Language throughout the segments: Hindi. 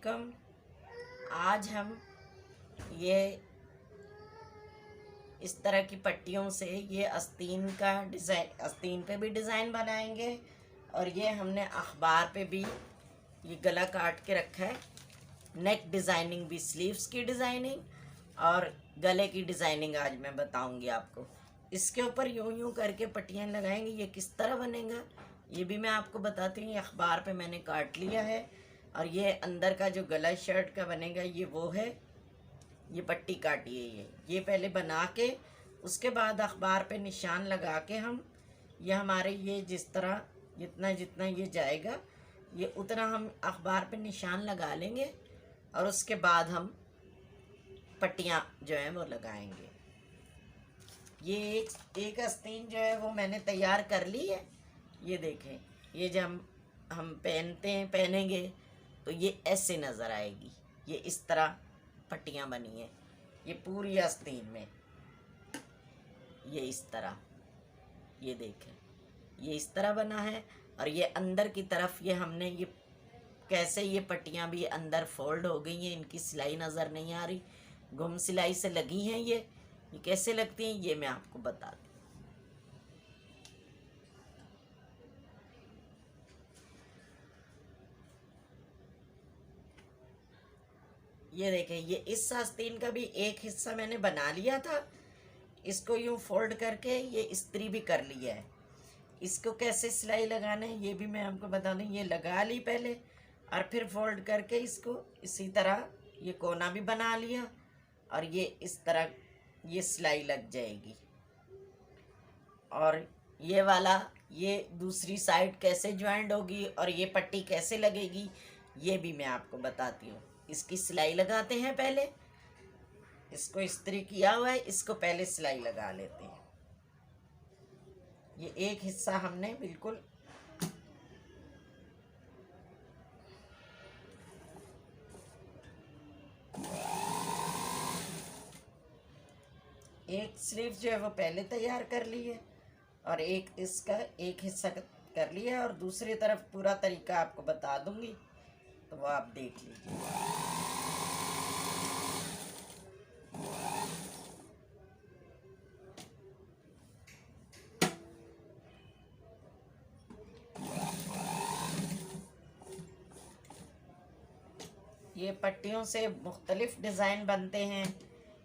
वालेकुम। आज हम ये इस तरह की पट्टियों से ये आस्तीन का डिज़ाइन, आस्तीन पे भी डिज़ाइन बनाएंगे और ये हमने अखबार पे भी ये गला काट के रखा है। नेक डिज़ाइनिंग भी, स्लीव्स की डिज़ाइनिंग और गले की डिज़ाइनिंग आज मैं बताऊंगी आपको। इसके ऊपर यूं यूं करके पट्टियाँ लगाएंगे। ये किस तरह बनेगा ये भी मैं आपको बताती हूँ। ये अखबार पे मैंने काट लिया है और ये अंदर का जो गला शर्ट का बनेगा ये वो है। ये पट्टी काटी है। ये पहले बना के उसके बाद अखबार पे निशान लगा के हम ये हमारे ये जिस तरह जितना जितना ये जाएगा ये उतना हम अखबार पे निशान लगा लेंगे और उसके बाद हम पट्टियाँ जो हैं वो लगाएंगे। ये एक आस्तीन जो है वो मैंने तैयार कर ली है। ये देखें, ये जब हम पहनेंगे तो ये ऐसे नज़र आएगी। ये इस तरह पट्टियाँ बनी हैं ये पूरी आस्तीन में। ये इस तरह, ये देखें, ये इस तरह बना है और ये अंदर की तरफ ये हमने ये कैसे ये पट्टियाँ भी अंदर फोल्ड हो गई हैं। इनकी सिलाई नज़र नहीं आ रही, गुम सिलाई से लगी हैं। ये कैसे लगती हैं ये मैं आपको बता दूँ। ये देखें, ये इस आस्तीन का भी एक हिस्सा मैंने बना लिया था। इसको यूँ फोल्ड करके ये इस्त्री भी कर लिया है। इसको कैसे सिलाई लगाना है ये भी मैं आपको बता दूँ। ये लगा ली पहले और फिर फोल्ड करके इसको इसी तरह ये कोना भी बना लिया और ये इस तरह ये सिलाई लग जाएगी। और ये वाला ये दूसरी साइड कैसे ज्वाइंट होगी और ये पट्टी कैसे लगेगी ये भी मैं आपको बताती हूँ। इसकी सिलाई लगाते हैं पहले। इसको इस्त्री किया हुआ है, इसको पहले सिलाई लगा लेते हैं। ये एक हिस्सा हमने बिल्कुल एक स्लीव जो है वो पहले तैयार कर ली है और एक इसका एक हिस्सा कर लिया और दूसरी तरफ पूरा तरीका आपको बता दूंगी तो वो आप देख लीजिए। ये पट्टियों से मुख्तलिफ डिज़ाइन बनते हैं।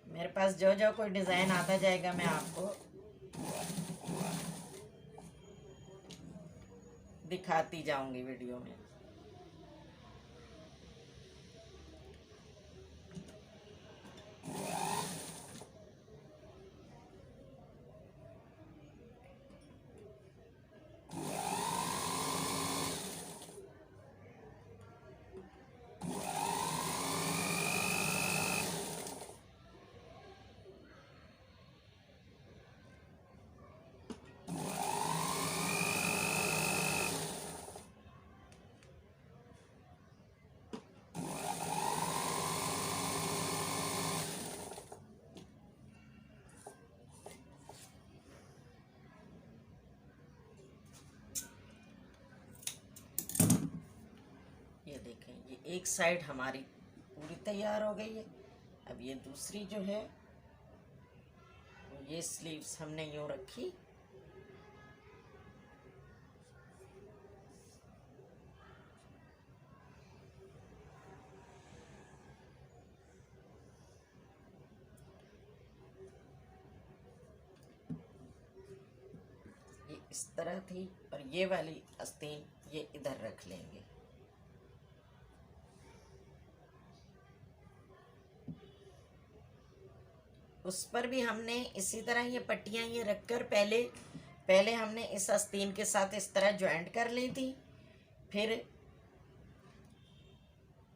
मेरे पास जो जो कोई डिज़ाइन आता जाएगा मैं आपको दिखाती जाऊंगी वीडियो में। ये देखें, ये एक साइड हमारी पूरी तैयार हो गई है। अब ये दूसरी जो है ये स्लीव्स हमने यूँ रखी। ये इस तरह थी और ये वाली आस्तीन ये इधर रख लेंगे। उस पर भी हमने इसी तरह ये पट्टियाँ ये रखकर पहले हमने इस आस्तीन के साथ इस तरह ज्वाइंट कर ली थी। फिर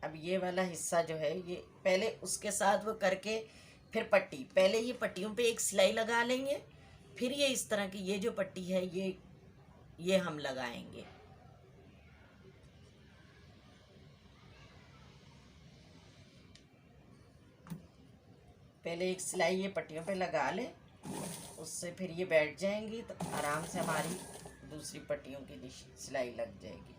अब ये वाला हिस्सा जो है ये पहले उसके साथ वो करके फिर पट्टी, पहले ये पट्टियों पे एक सिलाई लगा लेंगे। फिर ये इस तरह की ये जो पट्टी है ये हम लगाएंगे। पहले एक सिलाई ये पट्टियों पे लगा ले, उससे फिर ये बैठ जाएंगी तो आराम से हमारी दूसरी पट्टियों की सिलाई लग जाएगी।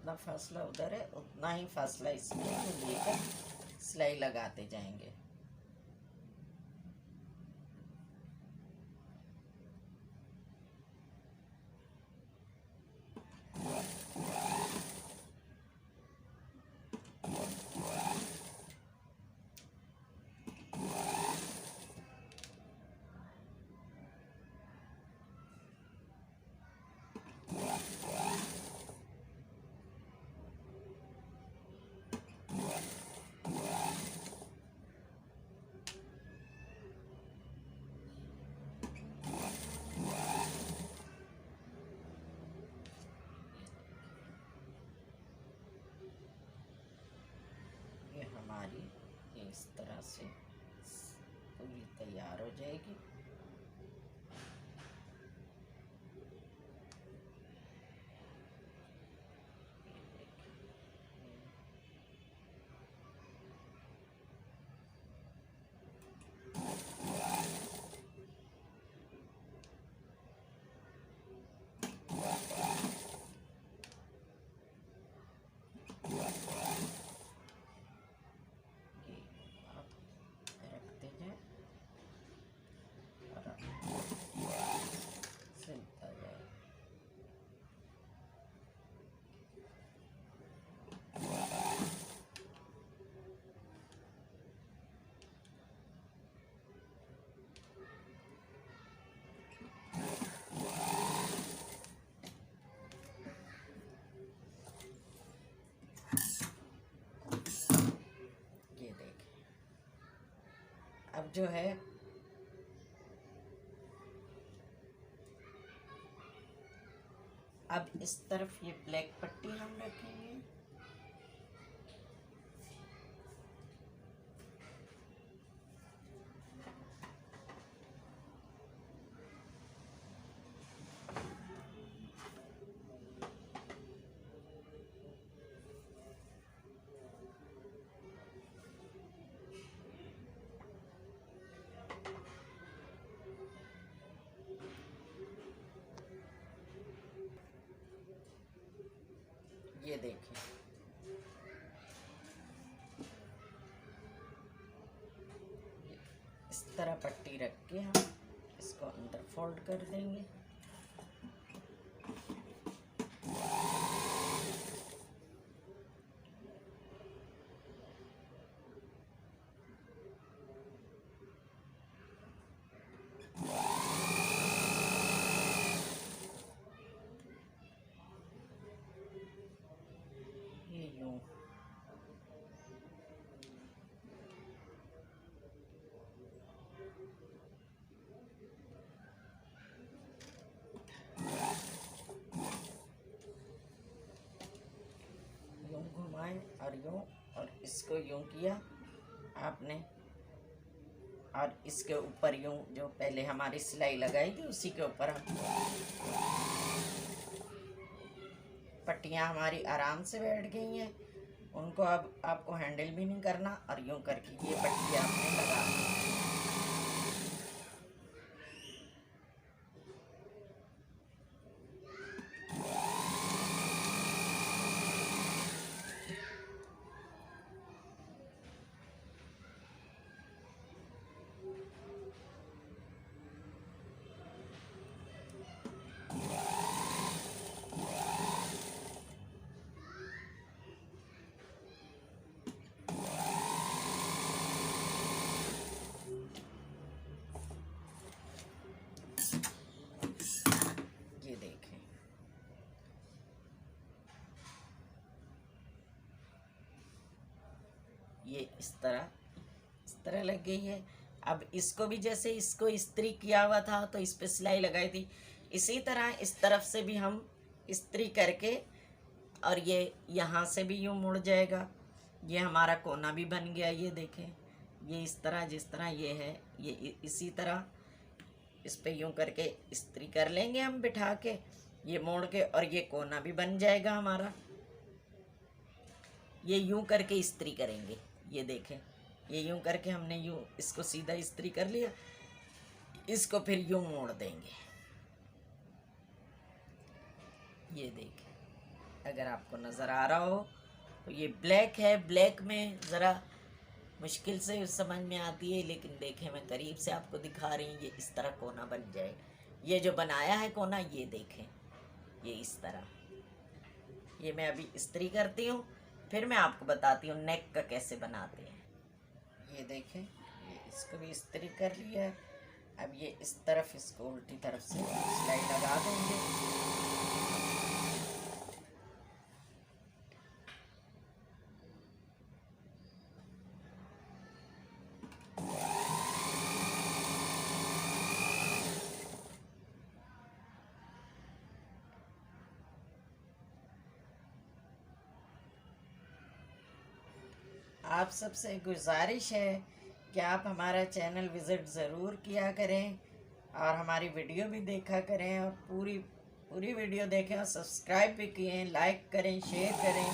जितना फासला उधर है उतना ही फासला इसमें लेकर सिलाई लगाते जाएंगे। इस तरह से पूरी तैयार हो जाएगी। अब जो है अब इस तरफ ये ब्लैक पट्टी हम रखेंगे। ये देखिए इस तरह पट्टी रख के हम इसको अंदर फोल्ड कर देंगे। और यूँ और इसको यूँ किया आपने और इसके ऊपर यूँ जो पहले हमारी सिलाई लगाई थी उसी के ऊपर हम पट्टियाँ हमारी आराम से बैठ गई हैं। उनको अब आपको हैंडल भी नहीं करना और यूँ करके ये पट्टी आपने लगा दी। ये इस तरह लग गई है। अब इसको भी जैसे इसको इस्त्री किया हुआ था तो इस पे सिलाई लगाई थी, इसी तरह इस तरफ से भी हम इस्त्री करके और ये यहाँ से भी यूँ मुड़ जाएगा। ये हमारा कोना भी बन गया। ये देखें, ये इस तरह जिस तरह ये है ये इसी तरह इस पे यूँ करके इस्त्री कर लेंगे हम बिठा के, ये मोड़ के, और ये कोना भी बन जाएगा हमारा। ये यूँ करके इस्त्री करेंगे। ये देखें, ये यूँ करके हमने यूँ इसको सीधा इस्त्री कर लिया, इसको फिर यूँ मोड़ देंगे। ये देखें, अगर आपको नज़र आ रहा हो तो ये ब्लैक है। ब्लैक में ज़रा मुश्किल से समझ में आती है, लेकिन देखें मैं करीब से आपको दिखा रही हूँ। ये इस तरह कोना बन जाए। ये जो बनाया है कोना, ये देखें, ये इस तरह। ये मैं अभी इस्त्री करती हूँ, फिर मैं आपको बताती हूँ नेक का कैसे बनाते हैं। ये देखें, ये इसको भी इस्त्री कर लिया है। अब ये इस तरफ, इसको उल्टी तरफ से सिलाई लगा देंगे। आप सबसे गुजारिश है कि आप हमारा चैनल विज़िट ज़रूर किया करें और हमारी वीडियो भी देखा करें, और पूरी पूरी वीडियो देखें और सब्सक्राइब भी किए, लाइक करें, शेयर करें।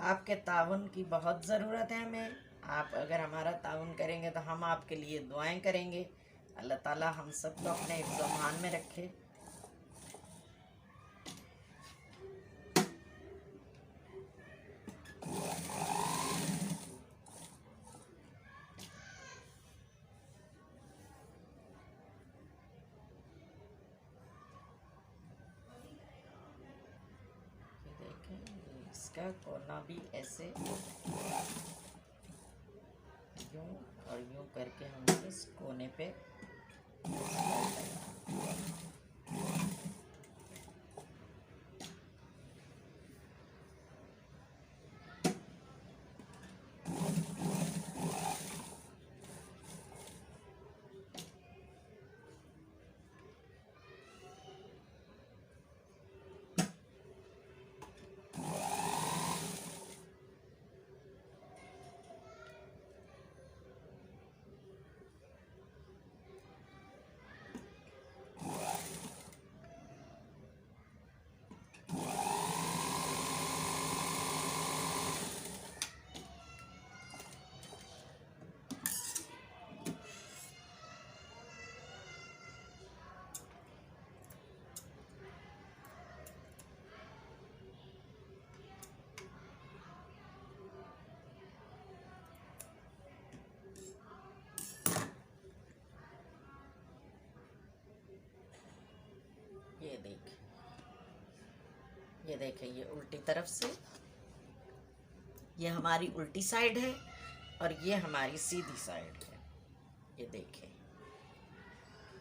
आपके ताउन की बहुत ज़रूरत है हमें। आप अगर हमारा ताउन करेंगे तो हम आपके लिए दुआएं करेंगे। अल्लाह ताला हम सबको अपने हिफ्ज़-ओ-अमान में रखे। इसका कोना भी ऐसे यूं और यूं करके हम इस कोने पे ये देखें, ये उल्टी तरफ से, ये हमारी उल्टी साइड है और ये हमारी सीधी साइड है। ये देखें,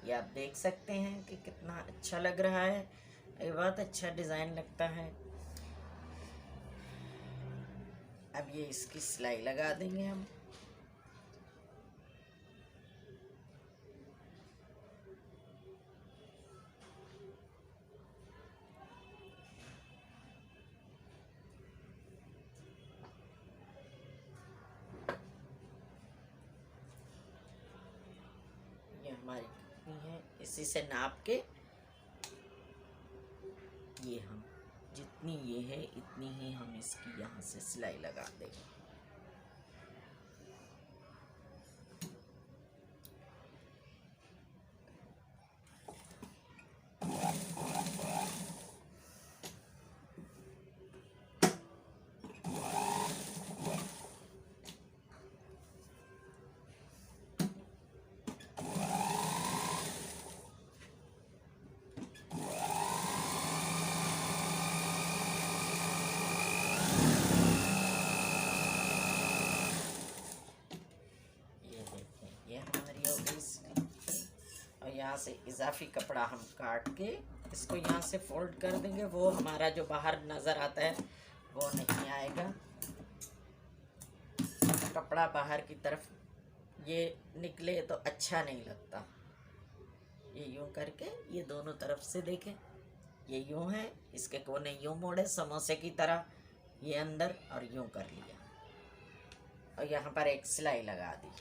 ये आप देख सकते हैं कि कितना अच्छा लग रहा है। ये बहुत अच्छा डिज़ाइन लगता है। अब ये इसकी सिलाई लगा देंगे हम। हमारी कितनी है, इसी से नाप के ये हम जितनी ये है इतनी ही हम इसकी यहाँ से सिलाई लगा देंगे। यहाँ से इजाफी कपड़ा हम काट के इसको यहाँ से फोल्ड कर देंगे। वो हमारा जो बाहर नज़र आता है वो नहीं आएगा। कपड़ा बाहर की तरफ ये निकले तो अच्छा नहीं लगता। ये यूं करके ये दोनों तरफ से देखें, ये यूं है, इसके कोने यूं मोड़े समोसे की तरह, ये अंदर और यूं कर लिया और यहाँ पर एक सिलाई लगा दी।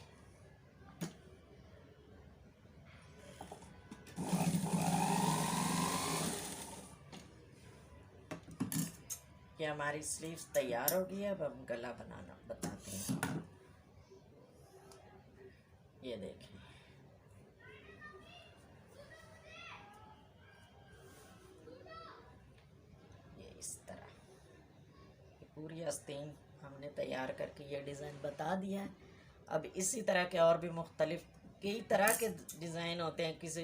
ये हमारी स्लीव्स तैयार हो गई है। अब हम गला बनाना बताते हैं। ये देखें, पूरी आस्तीन हमने तैयार करके ये डिज़ाइन बता दिया है। अब इसी तरह के और भी मुख्तलिफ कई तरह के डिज़ाइन होते हैं। किसी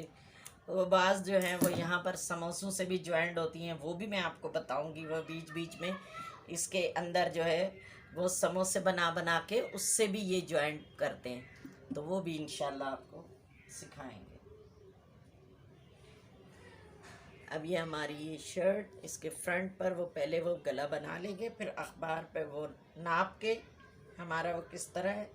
वो बाज़ जो हैं वो यहाँ पर समोसों से भी ज्वाइंट होती हैं, वो भी मैं आपको बताऊँगी। वो बीच बीच में इसके अंदर जो है वो समोसे बना बना के उससे भी ये ज्वाइंट करते हैं, तो वो भी इंशाल्लाह आपको सिखाएंगे। अब ये हमारी ये शर्ट, इसके फ्रंट पर वो पहले वो गला बना लेंगे, फिर अखबार पे वो नाप के हमारा वो किस तरह है,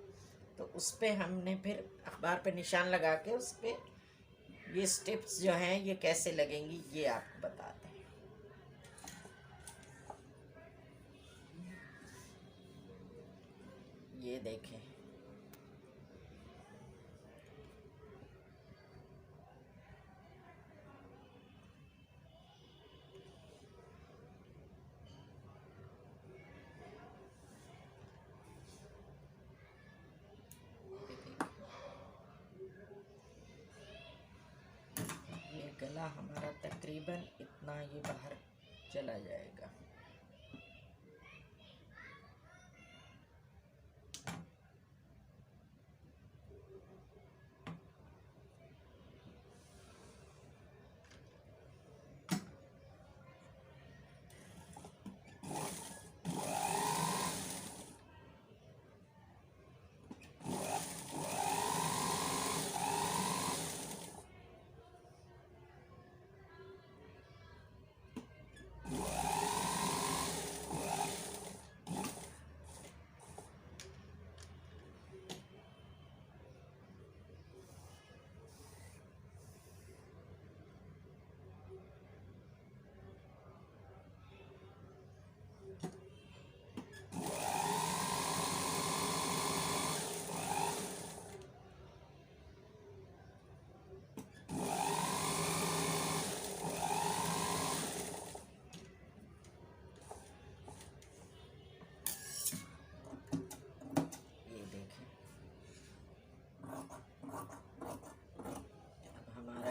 तो उस पर हमने फिर अखबार पे निशान लगा के उस पर ये स्टेप्स जो हैं ये कैसे लगेंगी ये आपको बताते हैं। ये देखें, गला हमारा तकरीबन इतना ये बाहर चला जाएगा।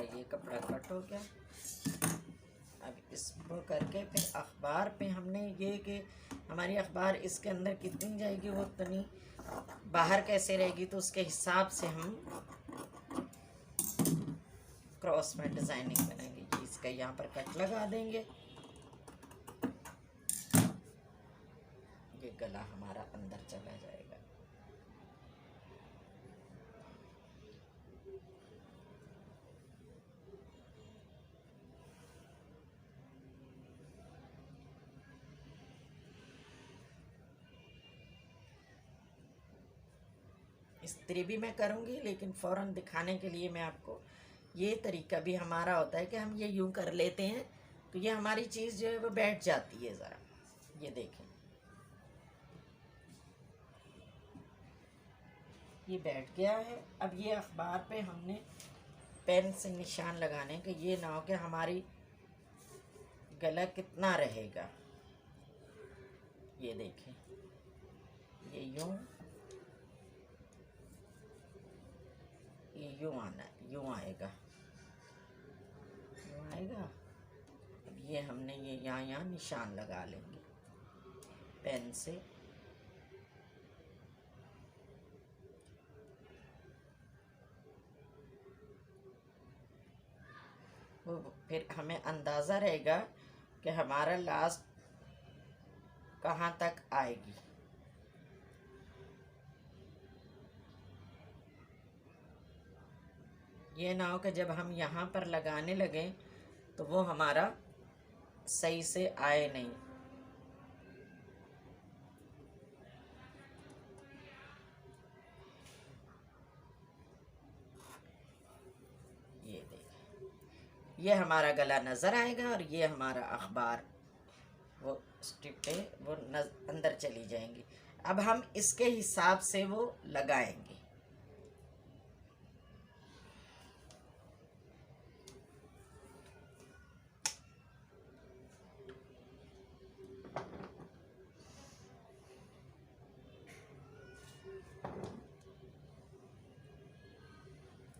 ये कपड़ा कट हो गया। अब इसको करके फिर अखबार पे हमने ये कि हमारी अखबार इसके अंदर कितनी जाएगी वो इतनी बाहर कैसे रहेगी, तो उसके हिसाब से हम क्रॉस में डिज़ाइनिंग बनाएंगे। इसका यहाँ पर कट लगा देंगे। ये गला हमारा अंदर चला जाएगा। इस्त्री भी मैं करूँगी, लेकिन फ़ौरन दिखाने के लिए मैं आपको ये तरीका भी हमारा होता है कि हम ये यूँ कर लेते हैं, तो ये हमारी चीज़ जो है वो बैठ जाती है। ज़रा ये देखें, ये बैठ गया है। अब ये अखबार पे हमने पेन से निशान लगाने के, ये ना हो कि हमारी गला कितना रहेगा। ये देखें, ये यूँ यूँ आना, यूँ आएगा, यूँ आएगा। अब ये हमने ये यहाँ निशान लगा लेंगे पेन से। वो फिर हमें अंदाज़ा रहेगा कि हमारा लास्ट कहाँ तक आएगी। ये ना हो कि जब हम यहाँ पर लगाने लगें तो वो हमारा सही से आए नहीं। ये देखें, ये हमारा गला नज़र आएगा और ये हमारा अखबार वो स्टिप पे वो अंदर चली जाएंगी। अब हम इसके हिसाब से वो लगाएंगे।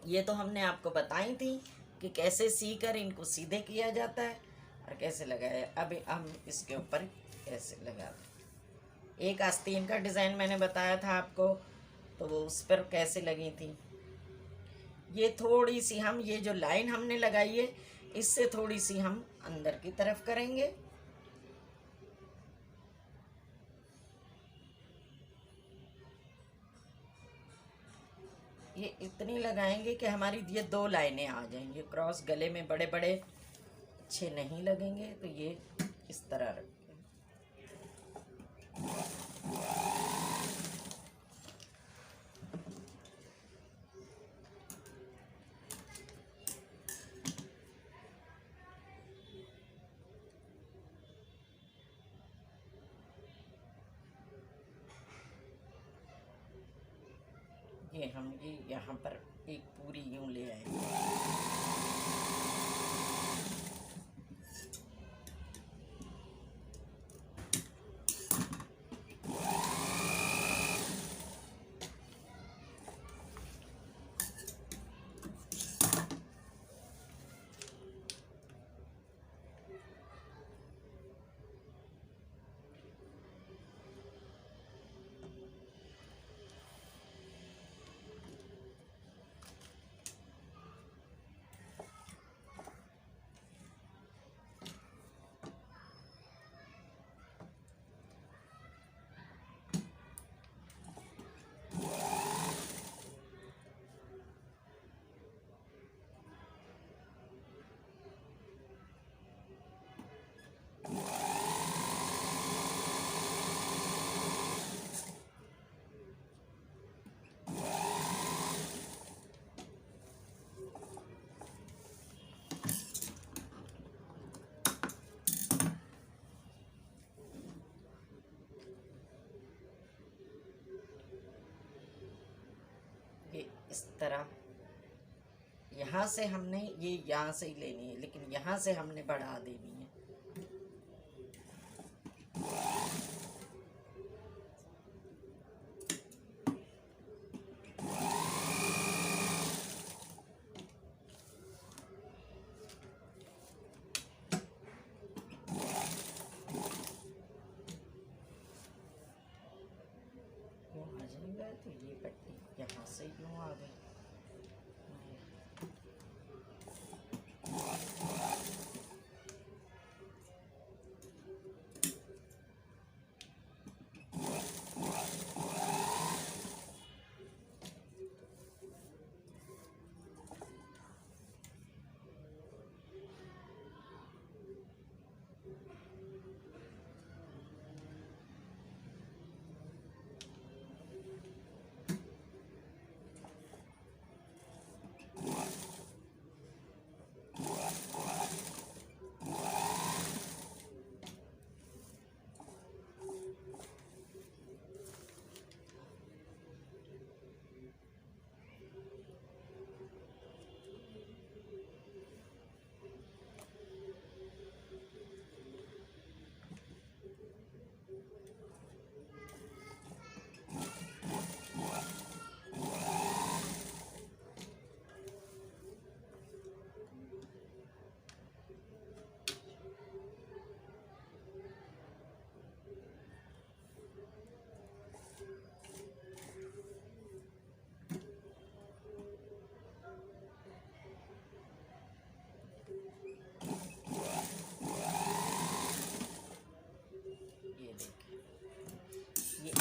ये तो हमने आपको बताई थी कि कैसे सीकर इनको सीधे किया जाता है और कैसे लगाया। अब हम इसके ऊपर कैसे लगा दें। एक आस्तीन का डिज़ाइन मैंने बताया था आपको, तो वो उस पर कैसे लगी थी। ये थोड़ी सी हम, ये जो लाइन हमने लगाई है इससे थोड़ी सी हम अंदर की तरफ करेंगे। ये इतनी लगाएंगे कि हमारी ये 2 लाइनें आ जाएंगी क्रॉस। गले में बड़े बड़े अच्छे नहीं लगेंगे, तो ये इस तरह रखें। ये हम ये यहाँ पर एक पूरी यूं ले आएंगे। ये इस तरह यहाँ से हमने ये यहाँ से ही लेनी है, लेकिन यहाँ से हमने बढ़ा देनी है। यूँ आ जाएगा तो ये पट्टी यहाँ से यूँ आ गई।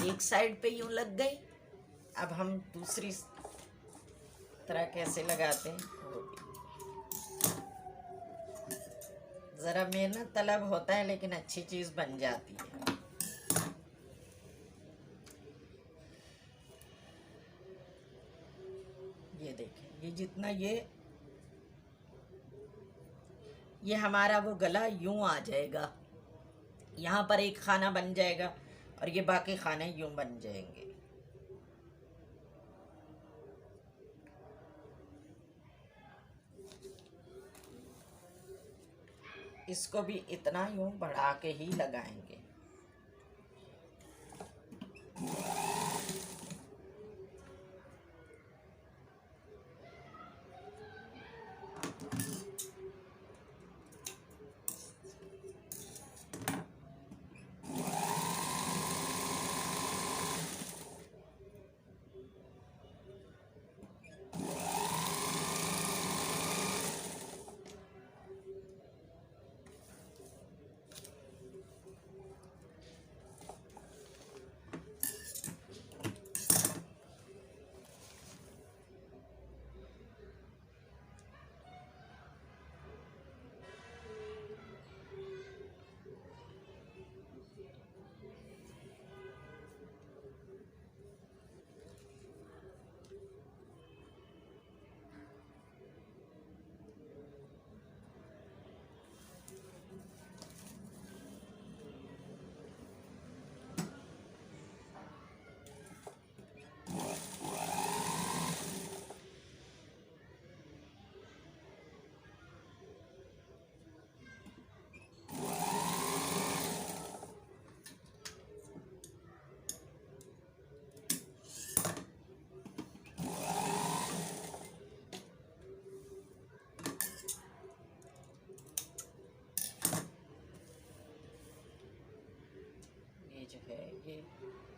एक साइड पे यूं लग गई। अब हम दूसरी तरह कैसे लगाते हैं, ज़रा मेहनत तलब होता है, लेकिन अच्छी चीज़ बन जाती है। ये देखें, ये जितना ये हमारा वो गला यूं आ जाएगा। यहाँ पर एक खाना बन जाएगा और ये बाकी खाने यूं बन जाएंगे। इसको भी इतना यूं बढ़ा के ही लगाएंगे।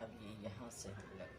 अब ये यहाँ से हम लग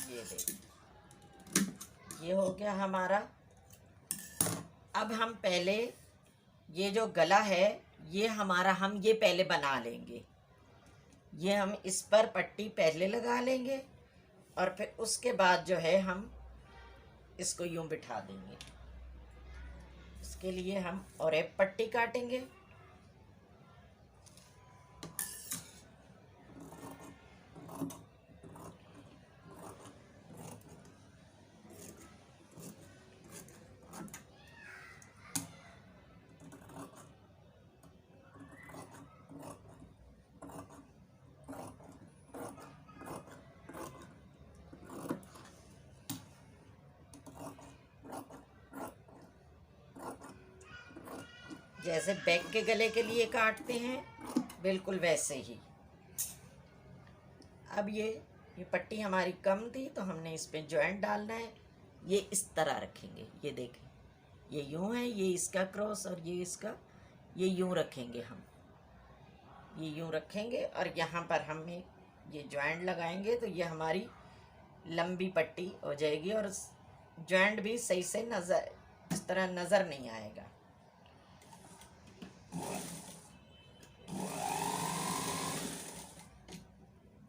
ये देखिए, ये हो गया हमारा। अब हम पहले ये जो गला है ये हमारा, हम ये पहले बना लेंगे। ये हम इस पर पट्टी पहले लगा लेंगे और फिर उसके बाद जो है हम इसको यूं बिठा देंगे। इसके लिए हम और एक पट्टी काटेंगे। जैसे बैक के गले के लिए काटते हैं बिल्कुल वैसे ही। अब ये पट्टी हमारी कम थी तो हमने इस पे जॉइंट डालना है। ये इस तरह रखेंगे, ये देखें, ये यूं है, ये इसका क्रॉस और ये इसका, ये यूं रखेंगे हम, ये यूं रखेंगे और यहाँ पर हम ये जॉइंट लगाएंगे तो ये हमारी लंबी पट्टी हो जाएगी और जॉइंट भी सही से नज़र, इस तरह नज़र नहीं आएगा।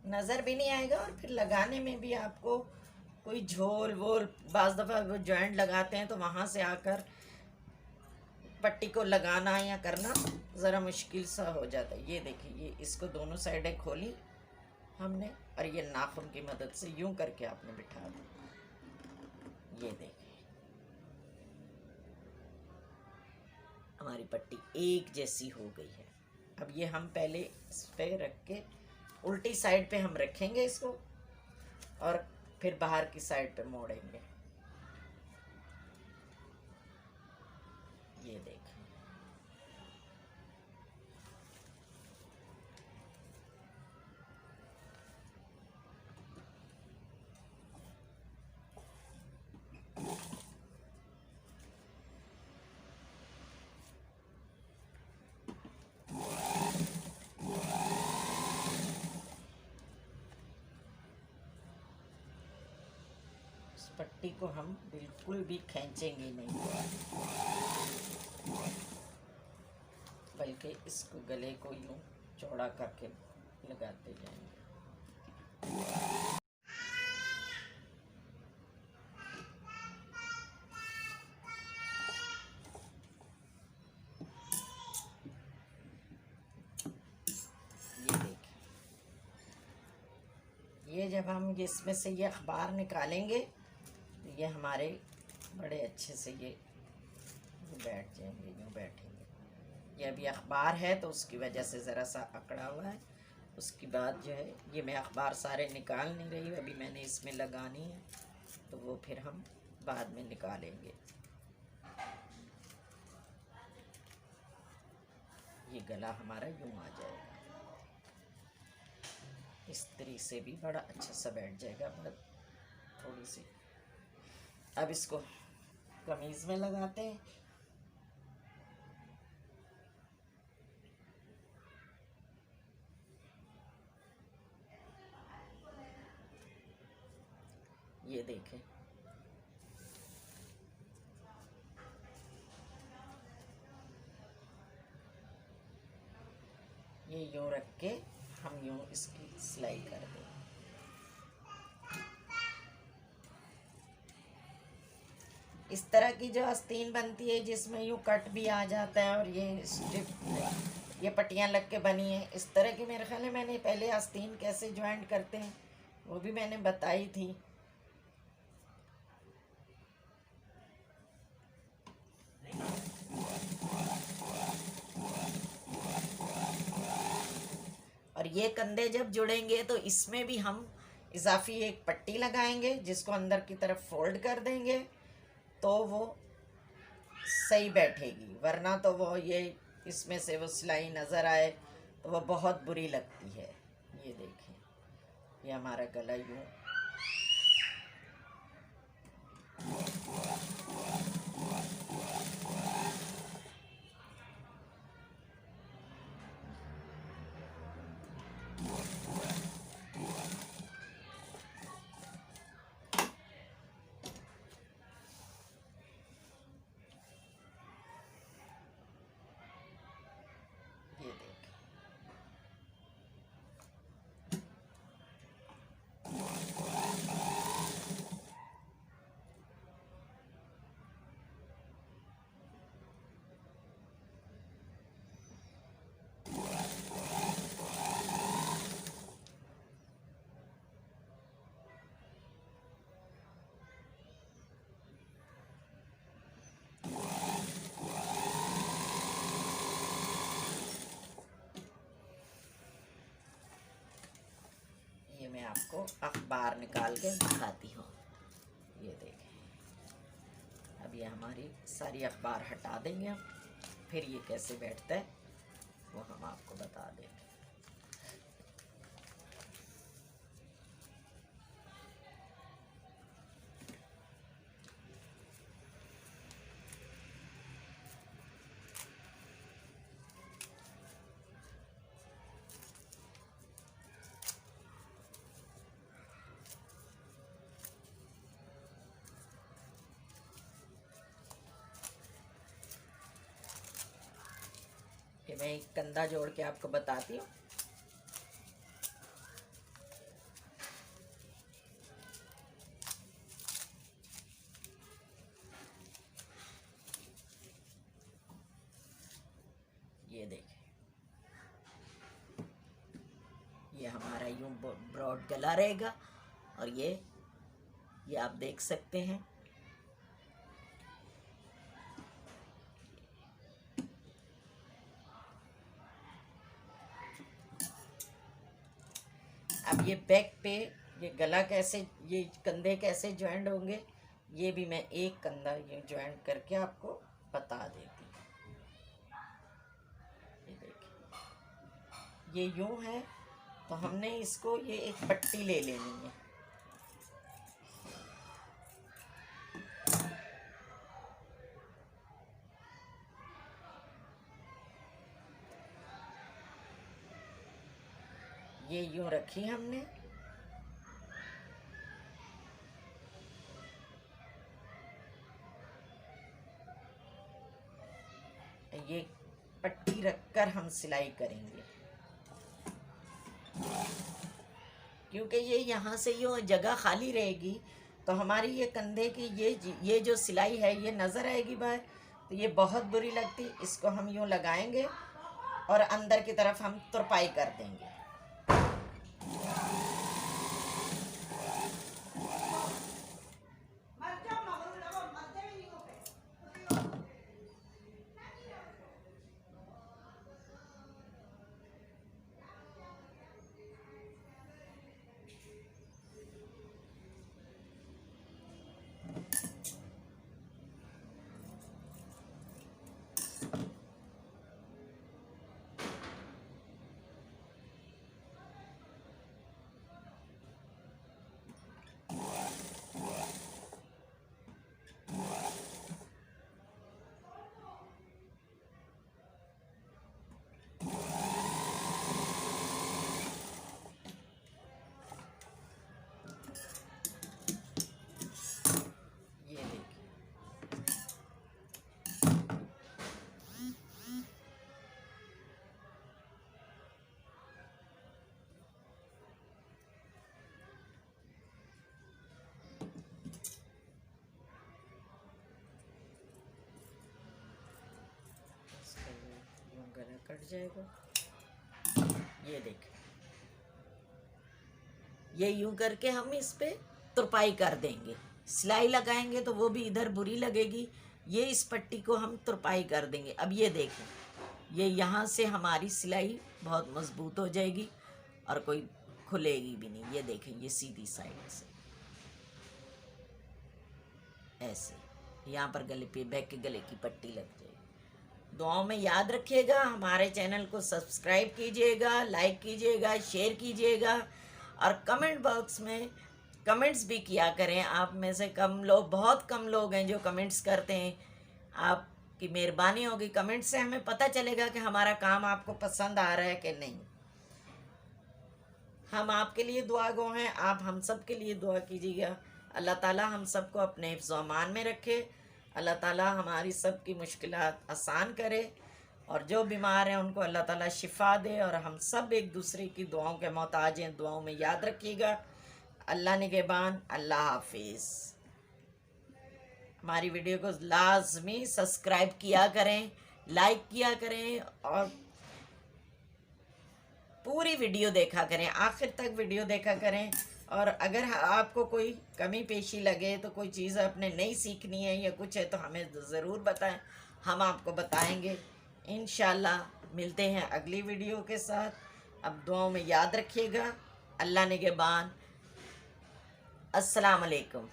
नज़र भी नहीं आएगा और फिर लगाने में भी आपको कोई झोल वोल, बाज़ दफ़ा वो जॉइंट लगाते हैं तो वहाँ से आकर पट्टी को लगाना या करना ज़रा मुश्किल सा हो जाता है। ये देखिए, ये इसको दोनों साइडें खोली हमने और ये नाखून की मदद से यूं करके आपने बिठा दी। ये देखिए हमारी पट्टी एक जैसी हो गई है। अब ये हम पहले इस पे रख के उल्टी साइड पे हम रखेंगे इसको और फिर बाहर की साइड पे मोड़ेंगे। ये देखिए, इस पट्टी को हम बिल्कुल भी खींचेंगे नहीं, बल्कि इसको गले को यूं चौड़ा करके लगाते जाएंगे। बैठेंगे, जब हम इसमें से ये अखबार निकालेंगे तो ये हमारे बड़े अच्छे से ये बैठ जाएंगे, यूँ बैठेंगे। ये अभी अखबार है तो उसकी वजह से ज़रा सा अकड़ा हुआ है। उसके बाद जो है ये मैं अखबार सारे निकाल नहीं रही हूँ, अभी मैंने इसमें लगानी है तो वो फिर हम बाद में निकालेंगे। ये गला हमारा यूँ आ जाएगा, इस्त्री से भी बड़ा अच्छा सा बैठ जाएगा। बस थोड़ी सी अब इसको कमीज़ में लगाते हैं। ये देखें, ये यूँ रख के हम यूँ इसकी सिलाई कर दें। इस तरह की जो आस्तीन बनती है जिसमें यूँ कट भी आ जाता है और ये स्ट्रिप, ये पट्टियाँ लग के बनी है, इस तरह की मेरे ख्याल में मैंने पहले आस्तीन कैसे ज्वाइंट करते हैं वो भी मैंने बताई थी। और ये कंधे जब जुड़ेंगे तो इसमें भी हम इजाफी एक पट्टी लगाएंगे जिसको अंदर की तरफ फोल्ड कर देंगे तो वो सही बैठेगी, वरना तो वो ये इसमें से वो सिलाई नज़र आए तो वो बहुत बुरी लगती है। ये देखें, ये हमारा गला यूँ मैं आपको अखबार निकाल के दिखाती हूँ। ये देखें, अब ये हमारी सारी अखबार हटा देंगे हम, फिर ये कैसे बैठता है वो हम आपको बता देंगे। मैं एक कंधा जोड़ के आपको बताती हूँ। ये देखें, ये हमारा यूं ब्रॉड गला रहेगा और ये आप देख सकते हैं। अब ये बैक पे ये गला कैसे, ये कंधे कैसे ज्वाइंट होंगे ये भी मैं एक कंधा ये ज्वाइंट करके आपको बता देती हूँ। ये देखिए, ये यूँ है तो हमने इसको ये एक पट्टी ले लेनी है। ये यूँ रखी हमने, ये पट्टी रखकर हम सिलाई करेंगे क्योंकि ये यहाँ से यूँ जगह खाली रहेगी तो हमारी ये कंधे की ये जो सिलाई है ये नज़र आएगी बाहर, तो ये बहुत बुरी लगती। इसको हम यूँ लगाएंगे और अंदर की तरफ हम तुरपाई कर देंगे। कट जाएगा। ये देखें, ये यूं करके हम इस पे तुरपाई कर देंगे। सिलाई लगाएंगे तो वो भी इधर बुरी लगेगी, ये इस पट्टी को हम तुरपाई कर देंगे। अब ये देखें, ये यहाँ से हमारी सिलाई बहुत मजबूत हो जाएगी और कोई खुलेगी भी नहीं। ये देखें, ये सीधी साइड से ऐसे यहाँ पर गले पे बैक के गले की पट्टी लग जाएगी। दुआओं में याद रखिएगा, हमारे चैनल को सब्सक्राइब कीजिएगा, लाइक कीजिएगा, शेयर कीजिएगा और कमेंट बॉक्स में कमेंट्स भी किया करें। आप में से कम लोग, बहुत कम लोग हैं जो कमेंट्स करते हैं। आपकी मेहरबानी होगी, कमेंट से हमें पता चलेगा कि हमारा काम आपको पसंद आ रहा है कि नहीं। हम आपके लिए दुआ गो हैं, आप हम सब के लिए दुआ कीजिएगा। अल्लाह ताला हम सबको अपने हिफ्ज़ व अमान में रखे, अल्लाह ताला हमारी सब की मुश्किलात आसान करे और जो बीमार हैं उनको अल्लाह ताला शिफा दे। और हम सब एक दूसरे की दुआओं के मोहताज हैं, दुआओं में याद रखिएगा। अल्लाह निगहबान, अल्लाह हाफिज़। हमारी वीडियो को लाजमी सब्सक्राइब किया करें, लाइक किया करें और पूरी वीडियो देखा करें, आखिर तक वीडियो देखा करें। और अगर आपको कोई कमी पेशी लगे तो कोई चीज़ आपने नहीं सीखनी है या कुछ है तो हमें ज़रूर बताएं, हम आपको बताएंगे। इंशाल्लाह मिलते हैं अगली वीडियो के साथ। अब दुआओं में याद रखिएगा। अल्लाह निगहबान। अस्सलाम वालेकुम।